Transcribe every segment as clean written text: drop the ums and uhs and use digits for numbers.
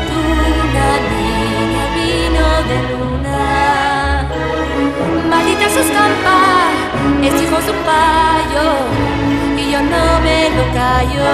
una niña vino de luna. Maldita sus campas, es hijo su payo, y yo no me lo callo.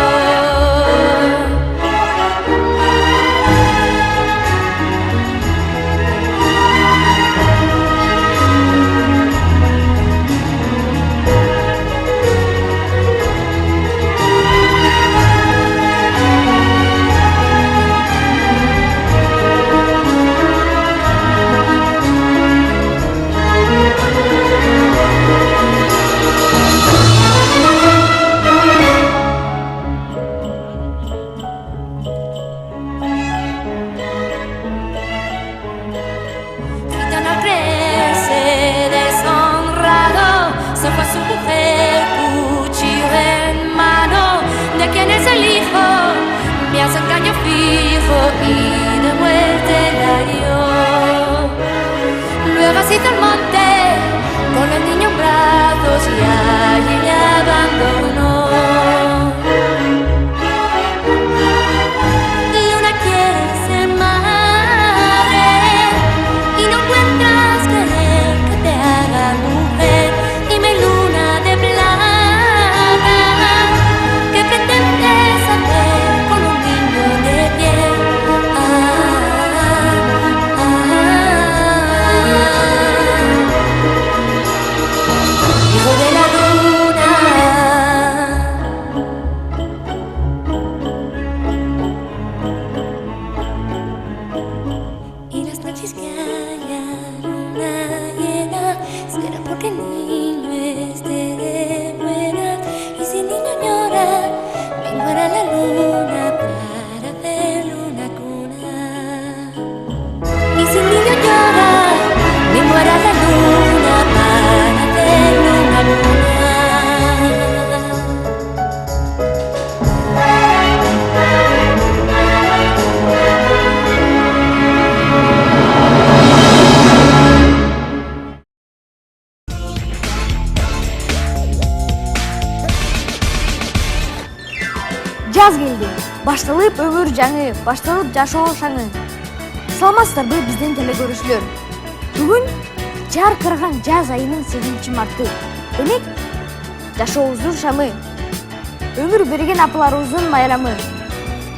Y de muerte la dio. Luego así al monte con los niños en brazos y allí le abandonó. Luna quiere ser madre y no encuentras querer que te haga mujer. Dime luna de plata, ¿qué pretendes hacer con un niño de piel? Жаз келди. Башталып өмүр жаңы, башталып жашоо шаңы. Саламатсыздарбы биздин телекөрүүчүлөр. Бүгүн жаркыраган жаз айынын 8-марты. Демек, жашообуздун шамы. Өмүр берген апаларыбыздын майрамы.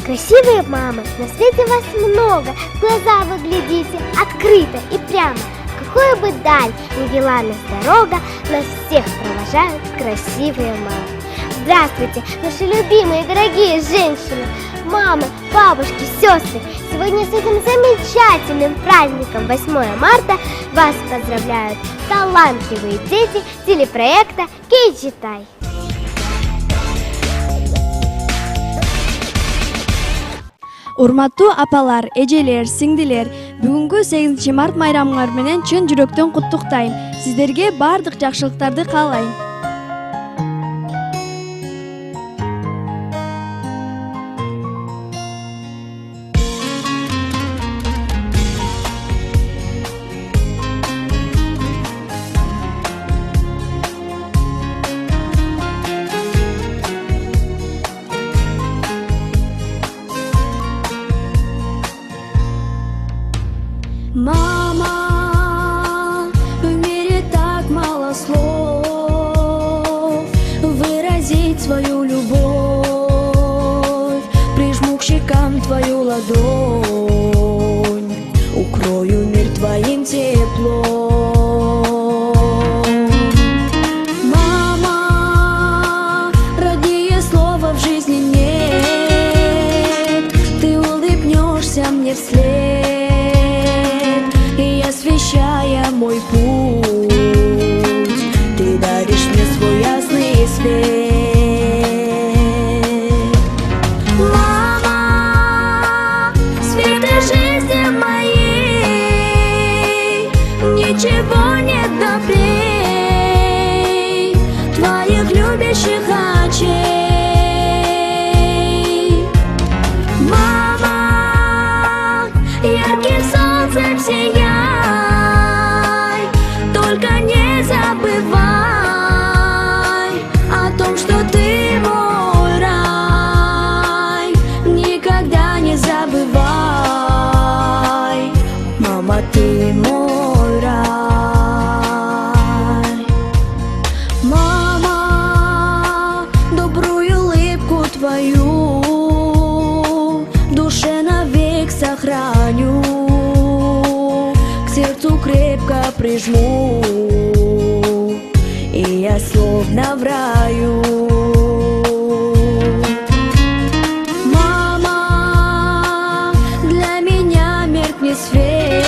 Красивые мамы, на свете вас много. В глаза вы глядите открыто и прямо. Какую бы даль ни вела нас дорога, нас всех провожают красивые мамы. Здравствуйте, наши любимые, дорогие женщины, мамы, бабушки, сестры. Сегодня с этим замечательным праздником 8 марта вас поздравляют талантливые дети телепроекта «Кей-читай». Урматтуу апалар, эжелер, сиңдилер, бүгүнкү 8 март майрамыңар менен чын жүрөктөн куттуктайм. Сиздерге бардык жакшылыктарды каалайм. Мама, в мире так мало слов выразить свою любовь. Прижму к щекам твою ладонь, укрою мир твоим теплом. Мама, роднее слова в жизни нет. Ты улыбнешься мне вслед, освещая мой путь, ты даришь мне свой ясный свет. Мама, света жизни моей, ничего нет добрей твоих любящих очей. Мама, ярким солнцем сияй, только не забывай о том, что ты мой рай. Никогда не забывай. сохраню, к сердцу крепко прижму, и я словно в раю. Мама, для меня меркнет свет,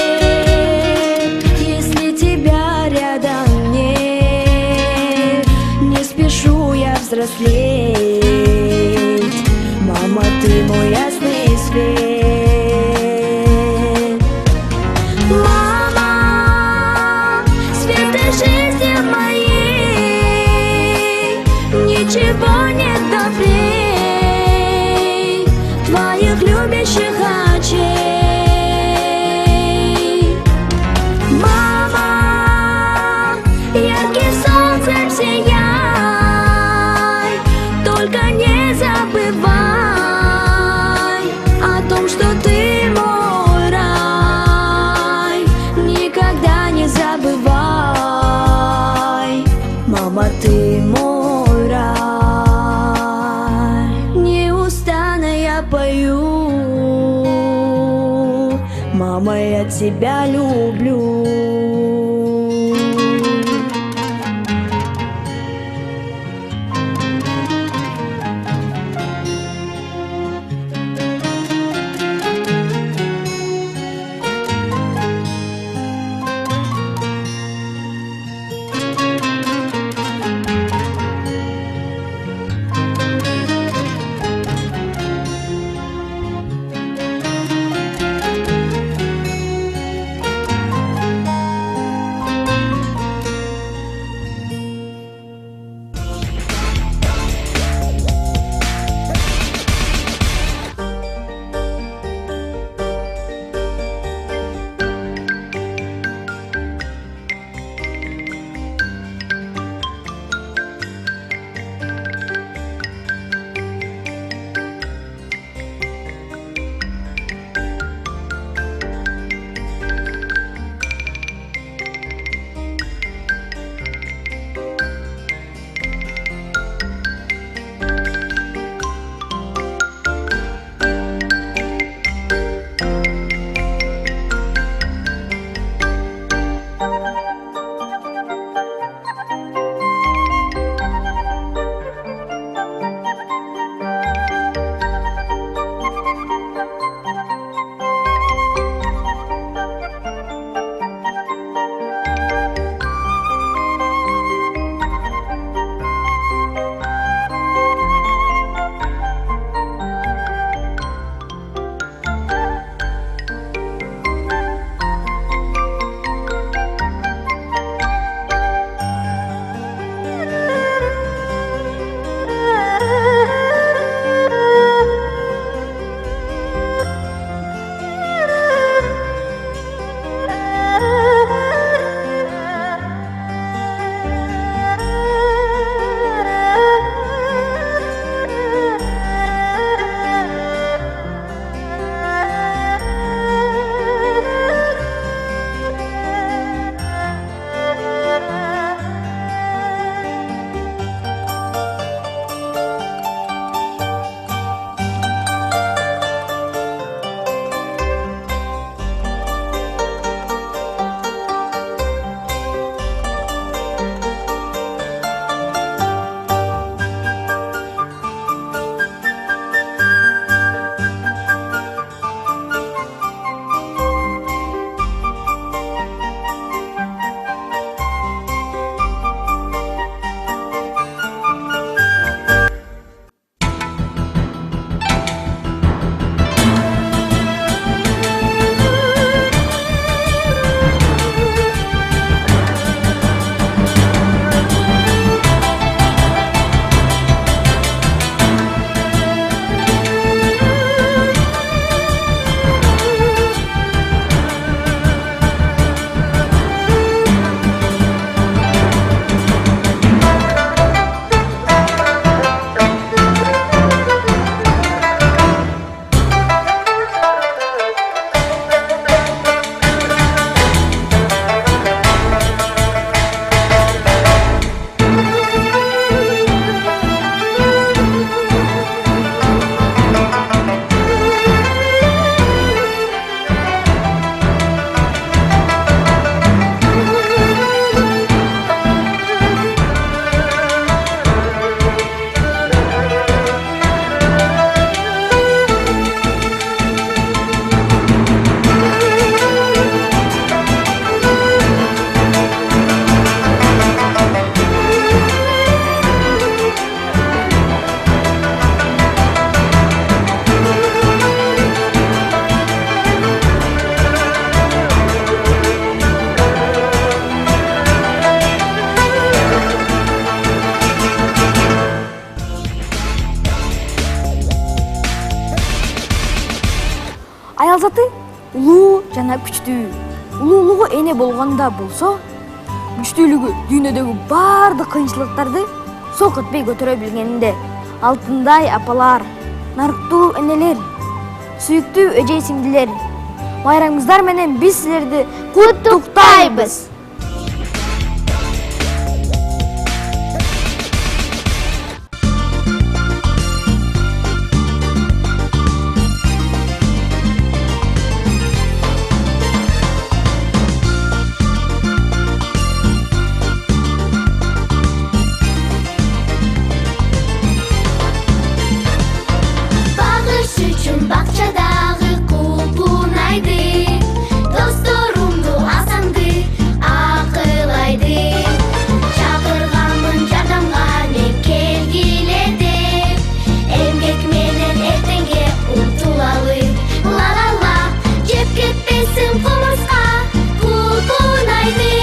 если тебя рядом нет. Не спешу я взрослеть, мама, ты мой ясный свет. Мама, свет и жизни моей, ничего нет добрей твоих любящих очей. Мама, ярким солнцем сияй, только не забывай о том, что ты мой рай. Никогда не забывай, мама, ты мой рай. Неустанно я пою, мама, я тебя люблю. улуу жана күчтүү. Улуулугу эне болгондо болсо, күчтүүлүгү дүйнөдөгү баардык кыйынчылыктарды солк этпей көтөрө билгенинде. Алтындай апалар, нарыктуу энелер, сүйүктүү эже сиңдилер, байрамыңыздар менен биз силерди куттуктайбыз. Бакчадагы кулпунайды, досторумду асанды, акыл айды. Чакырганмын жардамга мен келгиле деп, эмгек менен эртеңге умтулалы. Ла-ла-ла, жеп кетпесин кумурска, кулпунайды.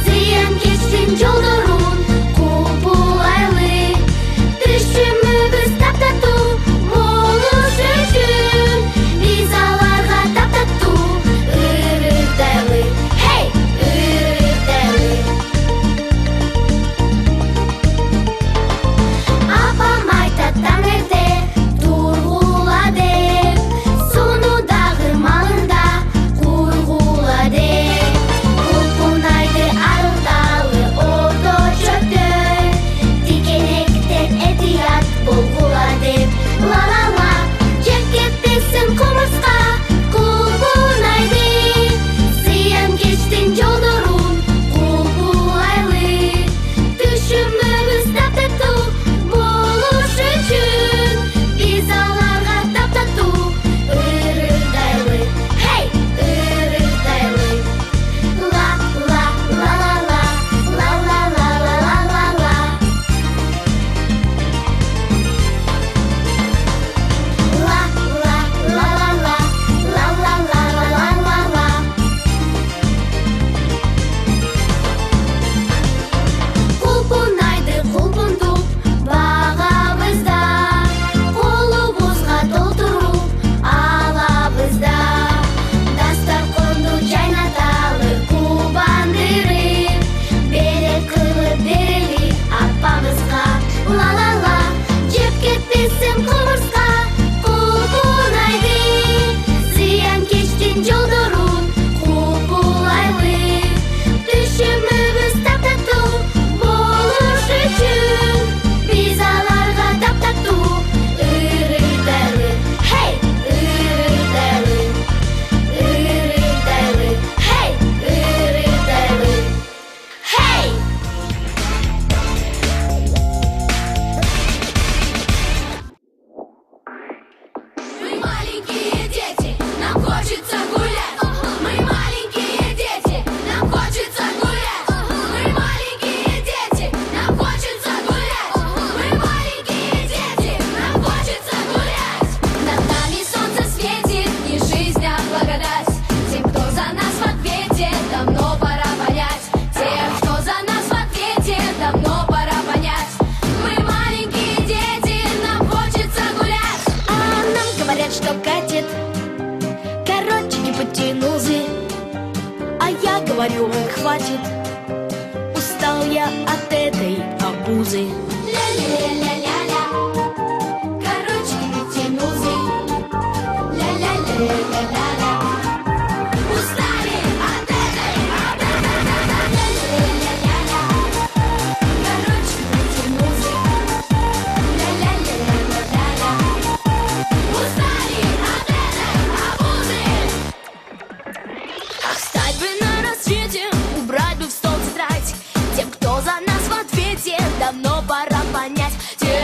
Зыян кечтин жолдорун кулпулайлы. Түшүмүбүз таптатуу болуш үчүн, биз аларга таптатуу ырыктайлы. Хей, ырыктайлы. Апам айтат таң эрте тургула деп, сунудагы малында кургула деп. Кулпунайды арылталы орто чөптөн, тикенектен этият болгула деп. Ла-ла-ла, жеп кетпесин кумурска, кулпунайды. Зыян кечтин жолдорун кулпулайлы. Түшүмүбүз таптатуу болуш үчүн, биз аларга таптатуу ырыктайлы. Хей, ырыктайлы. Ла-ла-ла-ла-ла, ла-ла-ла-ла-ла-ла. Ла-ла-ла-ла-ла, ла-ла-ла-ла-ла-ла. Кулпунайды кулпунтуп багабыз да, колубузга толтуруп алабыз да. Дастарконду жайнаталы кубандырып, берек кылып берели апамызга. Ла-ла-ла, жеп кетпесин кумурска, кулпунайды. Зыян кечтин жолдорун кулпулайлы. Түшүмүбүз таптатуу болуш үчүн, биз аларга таптатуу ырыктайлы. Хей, ырыктайлы. Ырыктайлы. Хей, ырыктайлы. Хей! Мы маленькие дети, нам хочется гулять. Мы маленькие дети, нам хочется гулять. Мы маленькие дети, нам хочется гулять. Мы маленькие дети, нам хочется гулять. Над нами солнце светит, и жизнь благодать. Тем, кто за нас в ответе, давно пора понять. Тем, кто за нас в ответе, давно пора понять. Мы маленькие дети, нам хочется гулять. А нам говорят, что катит, короче, не потянулся. А я говорю, хватит, устал я от этой обузы. Ля-ля-ля-ля-ля, короче, не потянулся. Ля-ля-ля-ля-ля-ля, устали от этой, ля-ля-ля-ля-ля, короче, не потянулся. Ля-ля-ля-ля-ля-ля, устали от этой обузы. Ах, встать бы на рассвете, убрать бы в стол тетрадь. Тем, кто за нас в ответе, давно пора понять. Тем,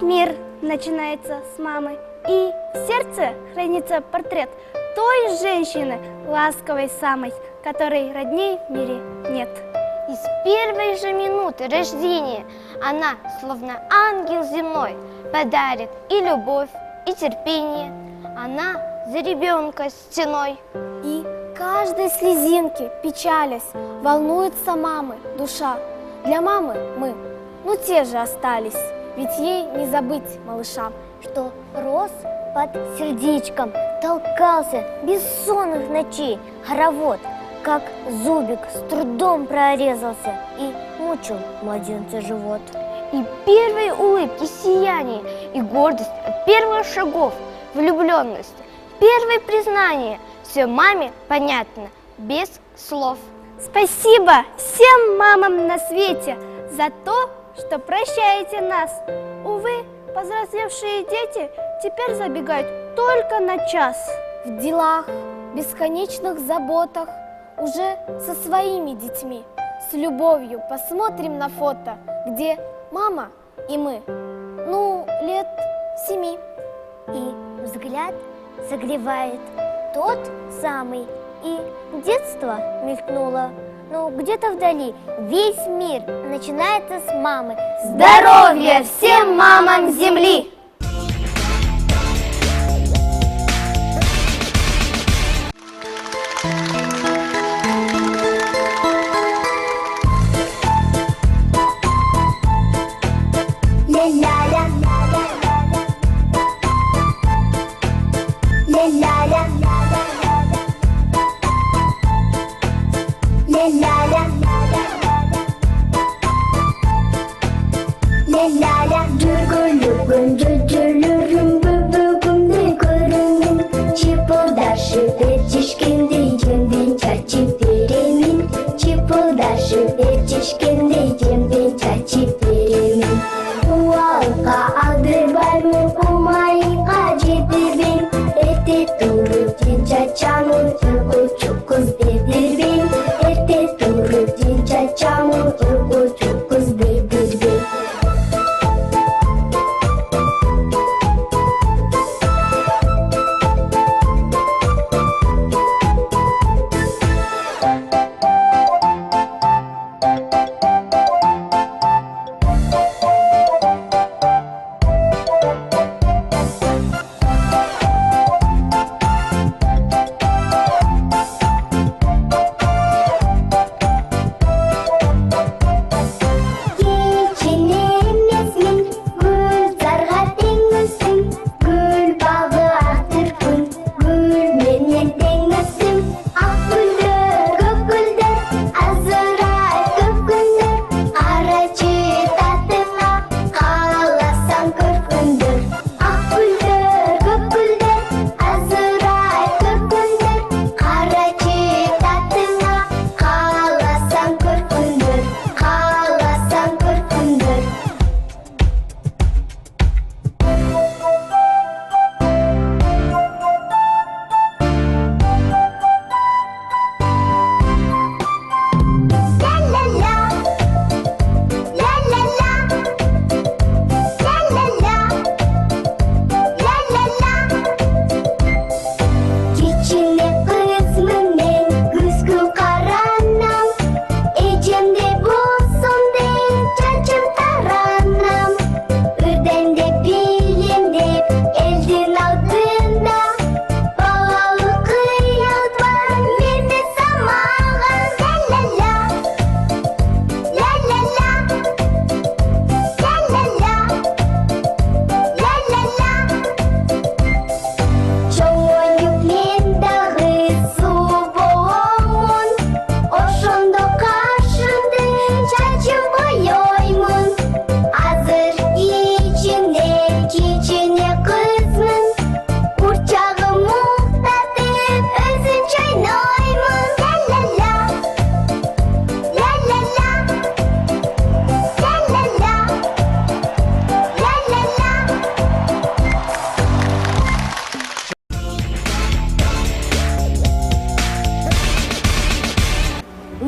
Весь мир начинается с мамы, и в сердце хранится портрет той женщины, ласковой самой, которой родней в мире нет. И с первой же минуты рождения она, словно ангел земной, подарит и любовь, и терпение. Она за ребенка стеной. И каждой слезинки, печалясь, волнуется мамы душа. Для мамы мы, те же остались, ведь ей не забыть малышам, Что рос под сердечком, толкался бессонных ночей хоровод, как зубик с трудом прорезался и мучил младенца живот. И первые улыбки, сияние и гордость от первых шагов, влюбленность, первое признание, все маме понятно, без слов. Спасибо всем мамам на свете за то, что прощаете нас. Увы, повзрослевшие дети теперь забегают только на час. В делах, бесконечных заботах, уже со своими детьми. С любовью посмотрим на фото, где мама и мы. Лет 7. И взгляд согревает тот самый, и детство мелькнуло, но где-то вдали весь мир начинается с мамы. Здоровья всем мамам земли!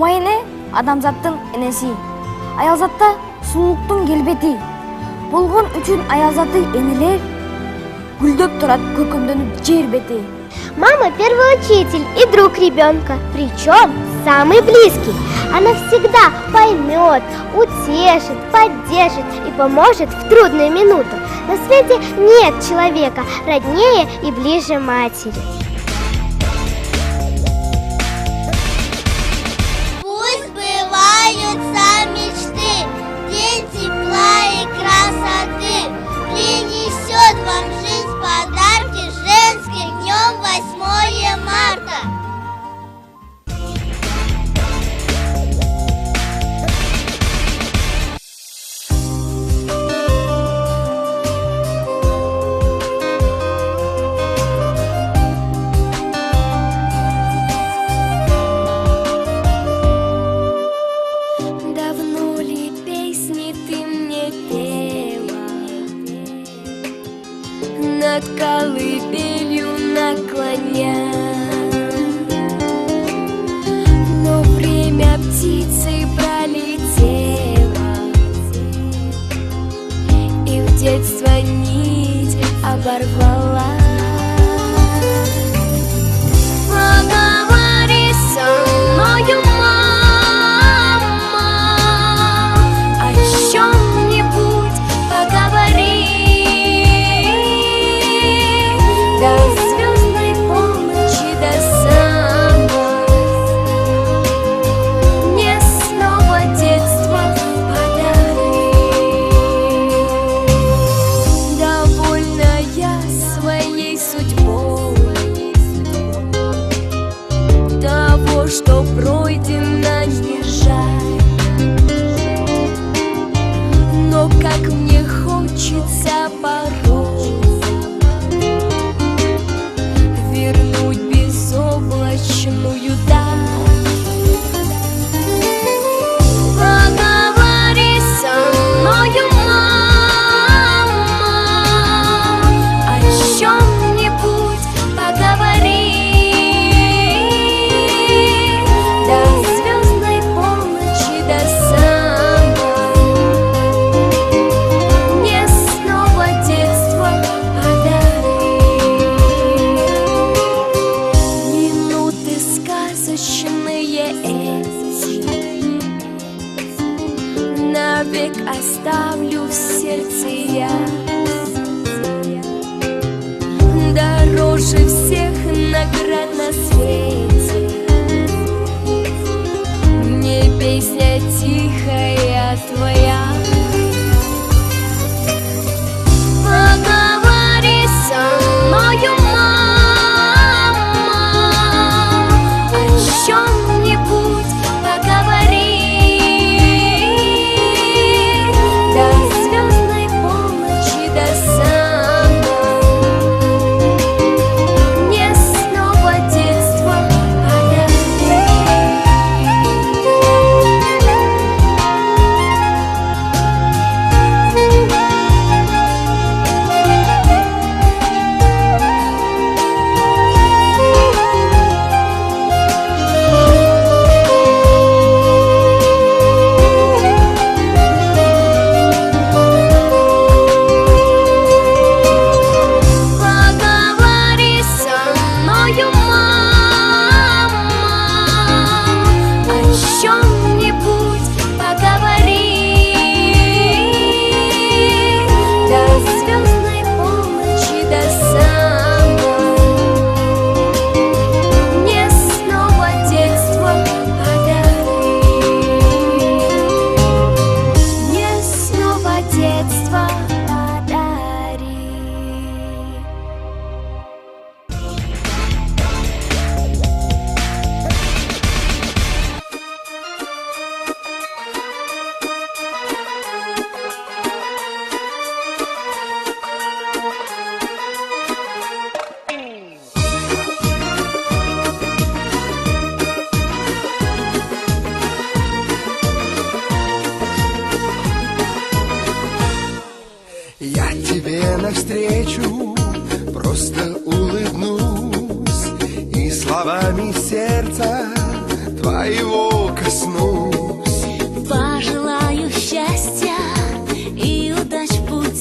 Умайне адамзаттың энеси, аялзатта сулуктун келбети. болгон үчүн аяз аты энелер гүлдөп турат көркөмдөнүп жер бети. Мама – первый учитель и друг ребенка, причем самый близкий. Она всегда поймет, утешит, поддержит и поможет в трудную минуту. На свете нет человека роднее и ближе матери. Пусть сбываются мечты, день тепла и красоты. Принесет вам жизнь подарки женских днем 8 марта. Давно ли песни ты мне пела, над колыбелью наклоня? Но время птицей пролетело, и в детство нить оборвала. Поговори со мною, мама, о чем-нибудь поговори. До звездной полночи, до самой мне снова детство подари. Довольна я своей судьбой, того, что пройдено, не жаль. Но как мне хочется порой вернуть безоблачную даль. Поговори со мною, мама, о чем-нибудь поговори. До звездной полночи, до самой мне снова детство подари. Минуты сказочные эти навек оставлю в сердце я. Дороже всех наград на свете мне песня тихая твоя. Поговори со мною, мама, о чем-нибудь поговори. До звездной полночи, до самой мне снова детство подари. Поговори со мною, мама, о чем-нибудь поговори. До звездной полночи, до самой мне снова детство подари. Мне снова детство подари. Я тебе навстречу просто улыбнусь и словами сердца твоего коснусь. Пожелаю счастья и удач в пути.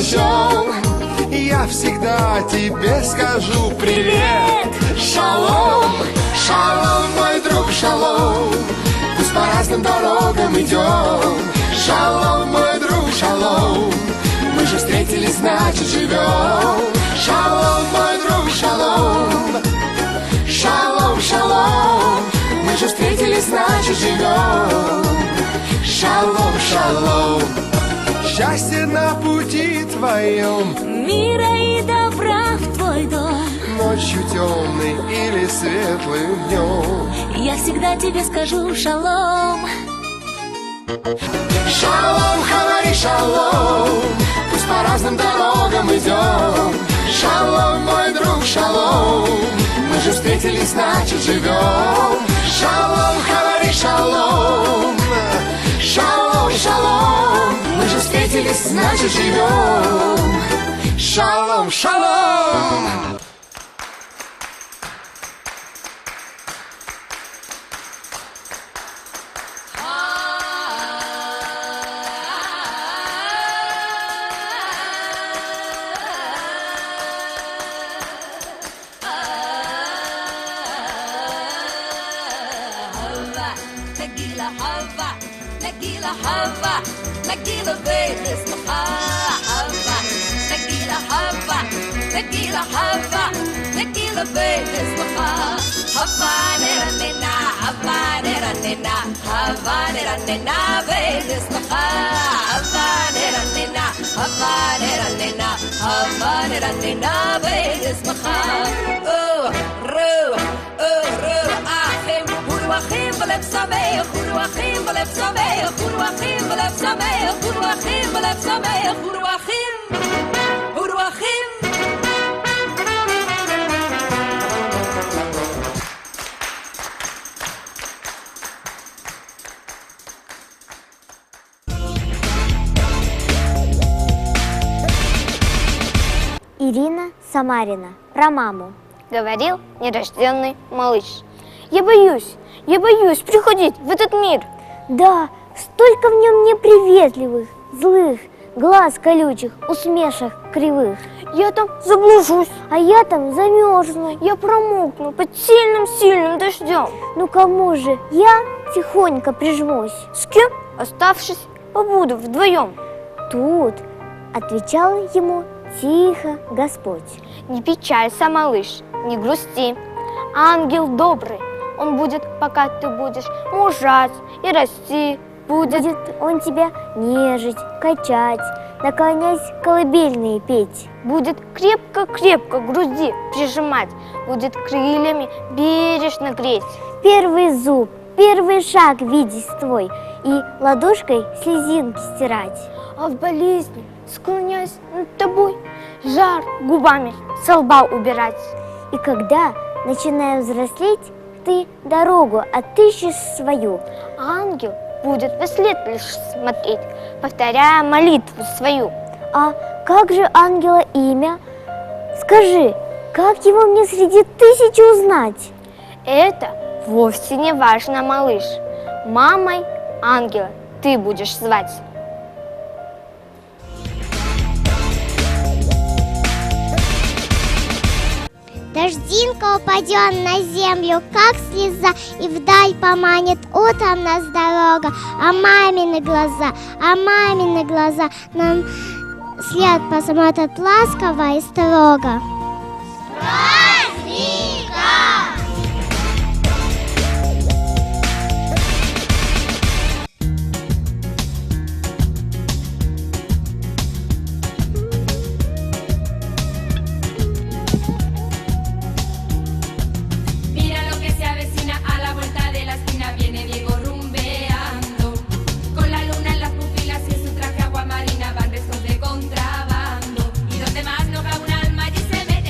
дождем, я всегда тебе скажу привет. Шалом, шалом, мой друг, шалом. Пусть по разным дорогам идем. Шалом, мой друг, шалом. Мы же встретились, значит живем. Шалом, мой друг, шалом. Шалом, шалом. Мы же встретились, значит живем. Шалом, шалом. Счастье на пути твоем, Мира и добра в твой дом. ночью темной или светлым днем. Я всегда тебе скажу шалом. Шалом, говори шалом. Пусть по разным дорогам идем. Шалом, мой друг, шалом. Мы же встретились, значит живем. Шалом, говори шалом. Шалом, шалом. Мы же встретились, значит живем. Шалом, шалом. نجيلة حبة نجيلة حبة نجيلة بيت اسمها حبة نجيلة حبة نجيلة حبة نجيلة بيت اسمها حبة نرننا حبة نرننا حبة نرننا بيت اسمها حبة نرننا حبة نرننا حبة نرننا بيت اسمها رو אחים חורו אחים בלב שמח חורו אחים בלב שמח חורו אחים בלב שמח חורו אחים בלב שמח חורו אחים חורו אחים Ирина Самарина про маму. Говорил нерожденный малыш. Я боюсь приходить в этот мир. Да, столько в нем неприветливых, злых, глаз колючих, усмешек кривых. Я там заблужусь, А я там замерзну. я промокну под сильным дождем. Ну кому же? Я тихонько прижмусь. С кем, оставшись, побуду вдвоем. Тут отвечал ему тихо Господь. Не печалься, малыш, не грусти. Ангел добрый, он будет, пока ты будешь мужать и расти. Будет он тебя нежить, качать, наклонять колыбельные петь. Будет крепко-крепко к груди прижимать, будет крыльями бережно греть. Первый зуб, первый шаг видеть твой и ладошкой слезинки стирать. А в болезни, склоняясь над тобой, жар губами со лба убирать. И когда, начиная взрослеть, ты дорогу отыщешь свою, Ангел будет вслед лишь смотреть, повторяя молитву свою. а как же ангела имя? Скажи, как его мне среди тысячи узнать? Это вовсе не важно, малыш. Мамой ангела ты будешь звать. Дождинка упадет на землю, как слеза, и вдаль поманит утром нас дорога. А мамины глаза нам след посмотрят ласково и строго. Mira lo que se avecina a la vuelta de la esquina, viene Diego rumbeando, con la luna en las pupilas y en su traje agua marina van restos de contrabando, y donde más no cabe un alma allí se mete.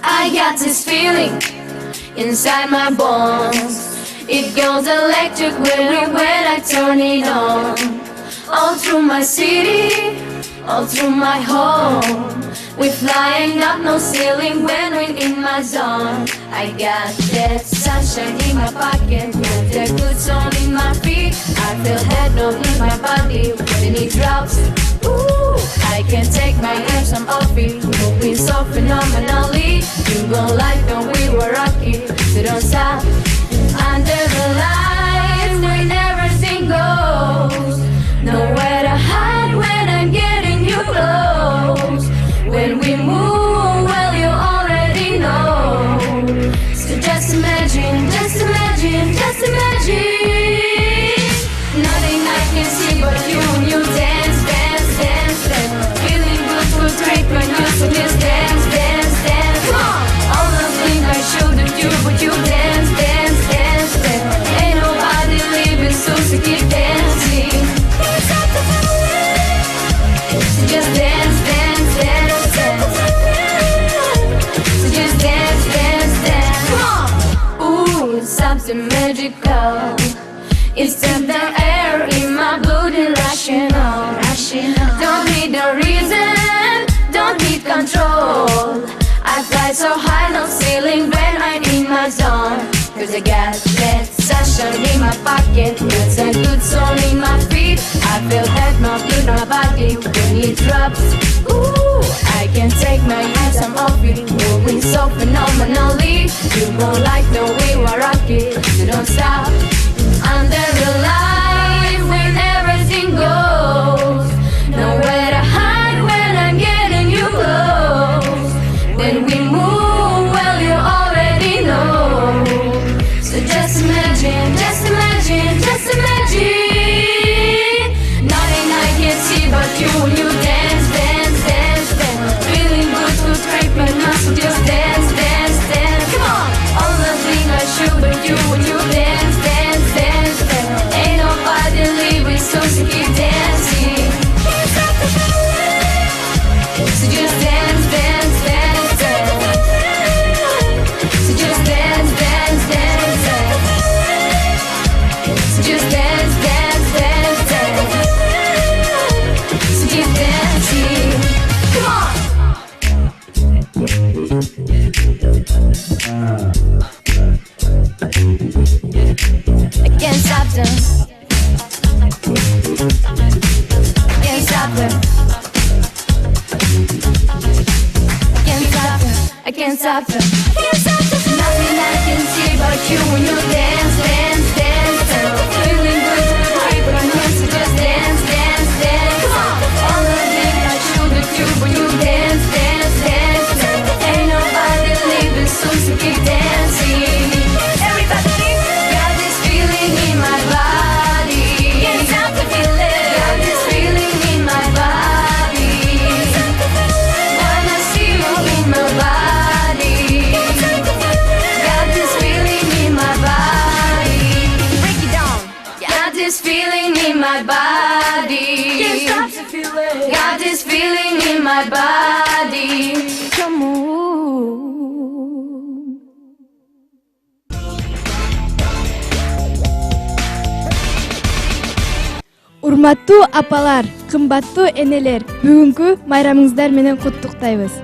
I got this feeling inside my bones. It goes electric when I turn it on. All through my city, all through my home. We're flying up, no ceiling when we're in my zone. I got that sunshine in my pocket, with that good song in my feet. I feel head no in my body when it drops. Ooh, I can't take my hands off it, moving so phenomenally. You gon' like when we were rocky, so don't stop. Under the lights when everything goes, nowhere to hide when I'm getting you close. When we move, well you already know. So just imagine, just imagine, just imagine. Nothing I can see but you and you dance, dance, dance, dance. Feeling good, good, great when you so just dance, dance, dance. Come on! All the things I shouldn't do but you dance, dance, dance, dance. Ain't nobody leaving so keep dancing. So just dance, dance, dance, dance. So just dance, dance, dance. Come on! Ooh, something magical. It's the air in my blood and rushing on. Don't need a reason, don't need control. I fly so high, no ceiling when I'm in my zone. Cause I got that sunshine in my pocket, that's a good song in my feet. I feel that my blood, my body when it drops. Ooh, I can't take my hands off it, moving so phenomenally. You gon' like the way we rock it, so don't stop. Under the light when everything goes, nowhere to hide when I'm getting you close. When we move, well you already know. So just imagine, just imagine, just imagine. Nothing I can see but you when you dance, dance, dance, dance. Feeling good, good, great, but not so just dance, dance, dance. Come on! All the things I should but you when you dance, dance, dance, dance. Ain't nobody leaving so keep dancing. So just dance, dance, dance, dance. So just dance, dance, dance, dance. So just dance, dance, dance, dance. So keep dancing. Come on! I can't stop them. Can't stop them. I can't stop them. Nothing I can see but you when you dance, dance, dance, dance. Feeling good, great, but I'm here to just dance, dance, dance. Come on! All the things I should do when you dance, dance, dance, dance. Ain't nobody leaving soon, so keep dancing. Everybody got this feeling in my body. Can't stop the feeling. Got this feeling in my body. Wanna see you in my body. This feeling in my body. Can't stop the feeling. Got this feeling in my body. Come on. Урматтуу апалар, кымбаттуу энелер, бүгүнкү майрамыңыздар менен куттуктайбыз.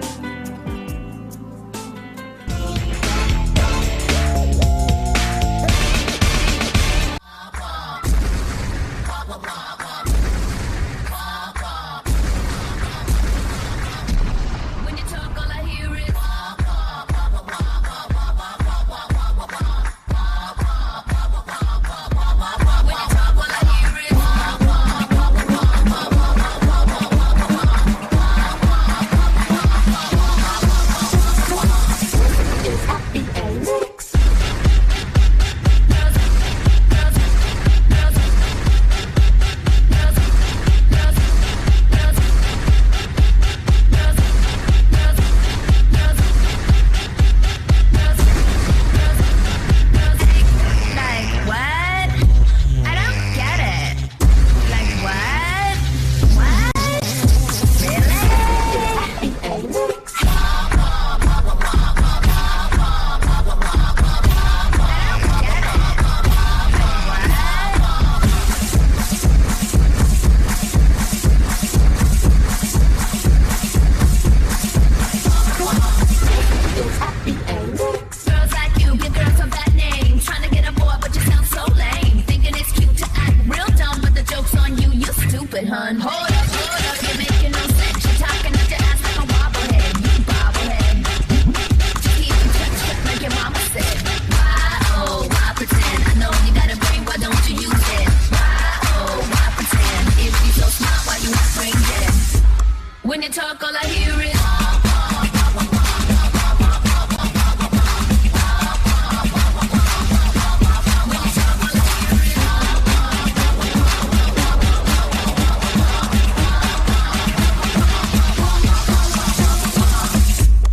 rock all I hear is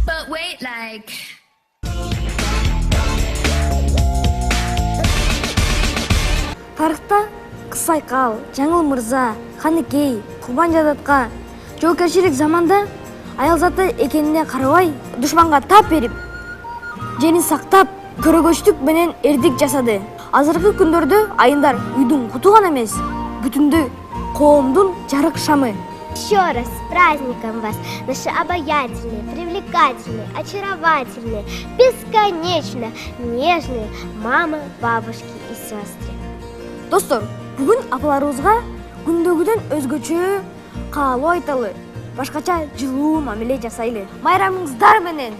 but wait like Тарихта Кысайкал, Жаңыл Мырза, Ханыкей, Кубан Жадатка жоокерчилик заманда аял заты экенине карабай душманга тап берип, жерин сактап, көрөгөчтүк менен эрдик жасады. Азыркы күндөрдө айындар үйдүн куту гана эмес, бүтүндөй коомдун жарык шамы. Еще раз с праздником вас, наши обаятельные, привлекательные, очаровательные, бесконечно нежные мамы, бабушки и сестры. Достор, бүгүн апаларыбызга күндөгүдөн өзгөчө каалоо айталы, башкача жылуу мамиле жасайлы. Майрамыңыздар менен.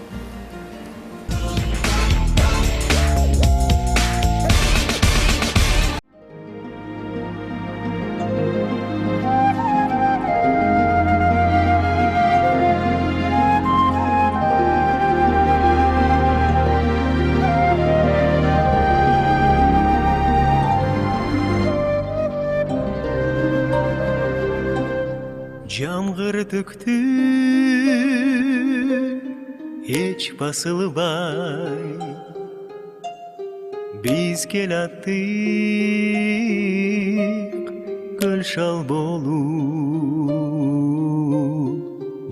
Жамгыр төктү эч басылбай, биз келаттык көл шал болуп,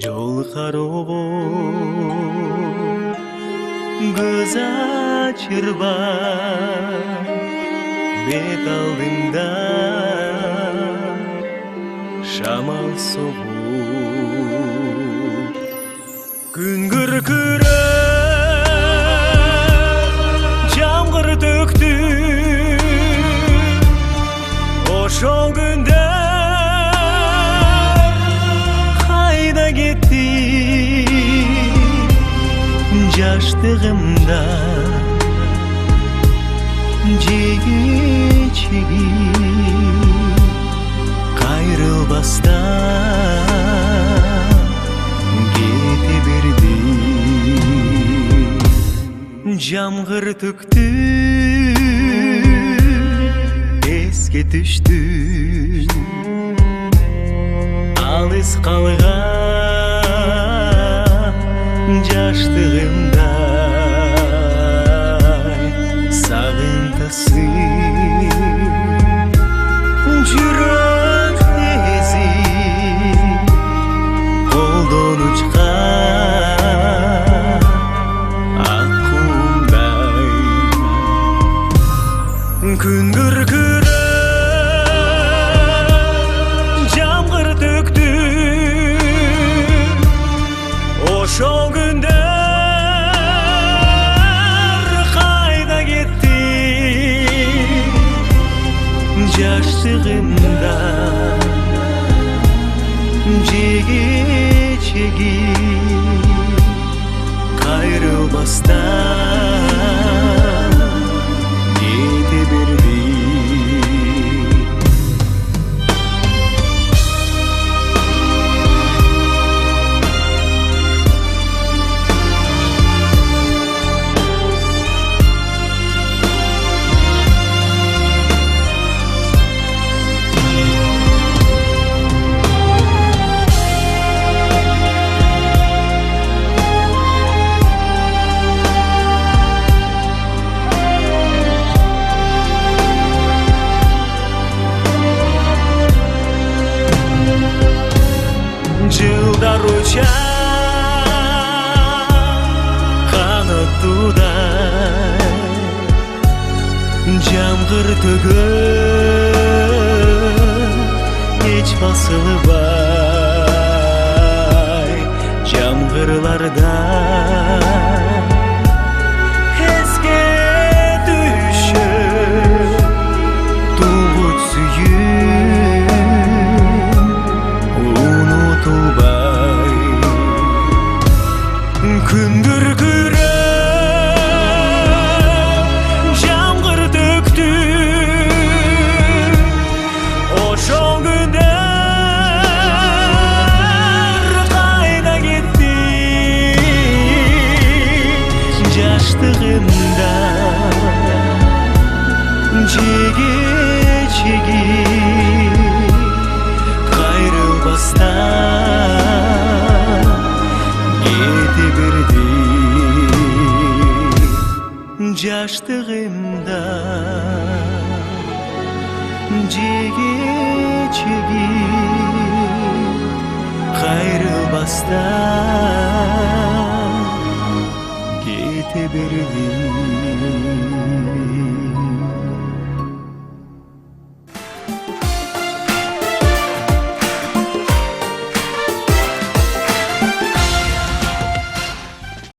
жол кароого көз ачырбай, бет алдында шамал соғып, күн күркіреп, жамғыр төкті, ошол күндөр қайда кетті, жаштығымда жеге-жеге кайрылбастан кете берди. Жамгыр төктү, эске түштү, алыс калган жаштыгымда сагынтасы жүрөк ези колдон учкан ак кумдай. Күн күркіреп, жамгыр төктү, ошол күндөр кайда кетти, жаштыгымда жеге-жеге кайрылбастан кете берди. Жылдар уча канаттуудай, жамгыр төгөп эч басылбай, жамгырларда эске түшөп тугут сүйүп унутулбай. Күн күркіреп, жамгыр төктү, ошол күндөр кайда жаштыгымда жеге-жеге кайрылбастан кете бердим жаштыгымда жеге-жеге кайрылбастан кете бердим